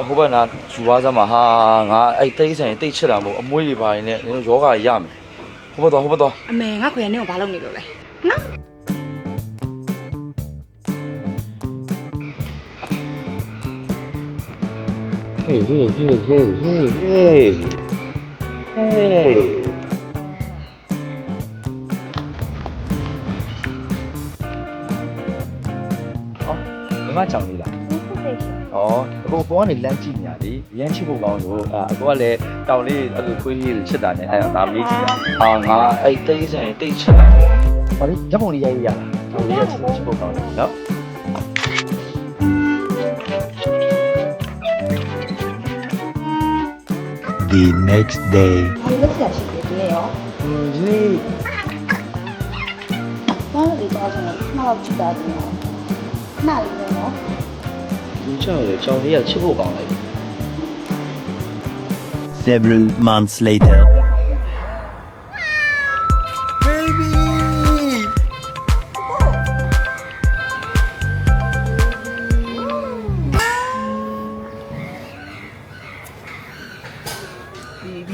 ဟိုဘက်နာယူသွားစမ်းပါဟာငါအဲ့တိတ်ဆိုင်တိတ်ချစ်တာမဟုတ်အမွှေးတွေပါရင်လည်းယောဂရမယ်ဟိုဘက်တော့အမေငါခွေနဲ့ကိုဘာလုပ်နေလို့လဲနော်ဟေးမကြောင်လေးလားအခုဘောကနေလမ်းကြည့်နေရလေရမ်းချစ်ဖို့ကောင်းလို့အကောကလည်းတောင်လေးအဲ့လိုခွေးလေးချစ်တာနဲ့အဲ့ဒါမေးကြည့်တာငါအဲ့တိတ်ဆိုင်တိတ်ချစ်တာဟောလေဓာတ်ပုံလေးရိုက်ရလားတောင်လေးချစ်ဖို့ကောင်းတယ်နော် The next day. ဘာလို့ဆက်ရှိသေးလဲရောဒီဘာလို့ဒီတော့ကျွန်တော်နောက်ကြည့်တာဒီနားလေးနော်လူချောင်းလေကြောင်လေးကချစ်ဖို့ကောင်းလိုက် Several months later.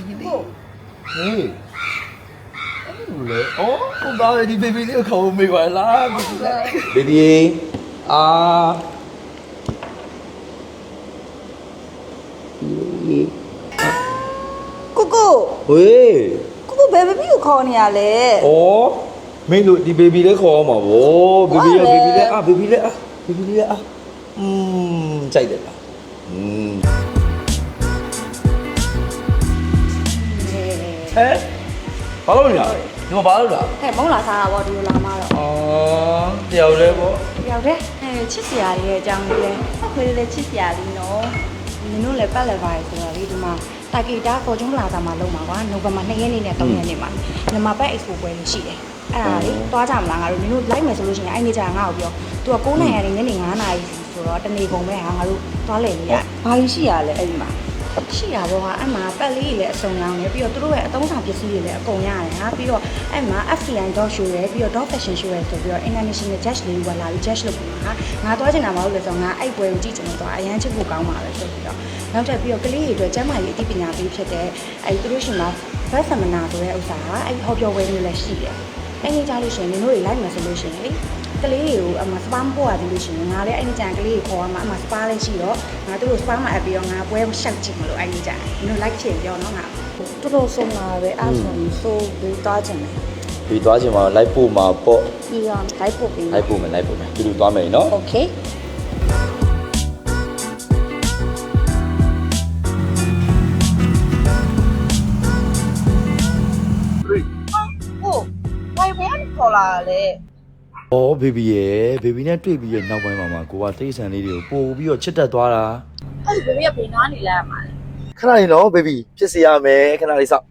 baby ဟေးအဲ့လေအော်ဟိုသားဒီ baby လေးကိုခေါ်မေးပါလား baby အာကိုကို ဝေး ကိုဘယ်ဘီကိုခေါ်နေရလဲ ဩမင်းတို့ဒီ baby လေးခေါ်အောင်ပါဗော baby လေး baby လေးကြိုက်တယ်လားဟဲ့ဘာလို့လဲဒီမှာဘာလို့လဲ ဟဲ့မုံလာစားတာဗောဒီလိုလာမှတော့ အော်တယောက်လေးပေါ့ ရောက်တယ်ချစ်စရာလေးရဲ့အကြောင်းလေးလဲခွေးလေးလည်းချစ်စရာလေးနော်နင်တို့လည်းပတ်လက်ပါရဆိုတော့ဒီမှာတာကီတာပေါ်ကျုံးလာတာမှာလုံးပါကွာနိုဝင်ဘာ2ရက်နေ့နဲ့3ရက်နေ့မှာမြန်မာဘက် expo ပွဲလေးရှိတယ်အဲ့ဒါလေးတွားကြမလားငါတို့နင်တို့လိုက်မယ်ဆိုလို့ရှိရင်အဲ့နေ့ကျရင်ငါ့ကိုပြောသူက9နိုင်ရတယ်ညနေ9နာရီဆိုတော့တနေကုန်ပဲဟာငါတို့တွားလည်နေရဘာကြီးရှိရလဲအဲ့ဒီမှာရှိရတော့ဟာအဲ့မှာပတ်လေးတွေလည်းအစုံရောင်းနေပြီးတော့သူတို့ရဲ့အသုံးဆောင်ပစ္စည်းတွေလည်းအကုန်ရတယ်ဟာပြီးတော့အဲ့မှာ FCI dog show ရယ်ပြီးတော့ dog fashion show ရယ်ဆိုပြီးတော့ international judge လေးဝင်လာပြီး judge လုပ်ပြီးမှာငါတွားချင်တာမဟုတ်လေဆိုငါအဲ့ပွဲကိုကြည့်ချင်တော့အရန်ချစ်ဖို့ကောင်းပါပဲဆိုပြီးတော့နောက်ထပ်ပြီးတော့ကလေးတွေအတွက်ကျန်းမာရေးအသိပညာပေးဖြစ်တဲ့အဲ့သူတို့ရှင်မှာ best seminar ဆိုတဲ့ဥစ္စာကအဲ့ဟောပြောပွဲမျိုးလည်းရှိတယ်အဲ့ဒီကြားလို့ရှိရင်နင်တို့တွေလိုက်မယ်ဆိုလို့ရှိရင်လေကလေးတွေကိုအမစပါမပို့ရတယ်လို့ရှိရင်ငါလည်းအဲ့ဒီကြံကလေးကိုခေါ်ရမှာအမစပါလေးရှိတော့ငါတို့စပါမှာအပ်ပြီးတော့ငါပွဲရှောက်ချင်မလို့အဲ့ဒီကြံနင်တို့လိုက်ချင်ပြောနော်ငါတော်တော်ဆုံးလာပဲအဲ့ဆိုရင်ဆိုပြီးသွားချင်တယ် ဒီသွားချင်မှာလိုက်ပို့မှာပေါ့ ပြီးတော့လိုက်ပို့ပြီး လိုက်ပို့မယ်တူတူသွားမယ်နော် Okayခေါ်လာလေ ဩ baby ရယ် baby နဲ့တွေ့ပြီးရနောက်ပိုင်းမှာကိုကတိတ်ဆန်လေးတွေကိုပို့ပြီးတော့ချစ်တတ်သွားတာ အဲ့ဒီဘေဘီကဘယ်နားနေလဲမှာလဲ ခဏလေးနော် baby ဖြစ်စီရမယ်ခဏလေးစောင့်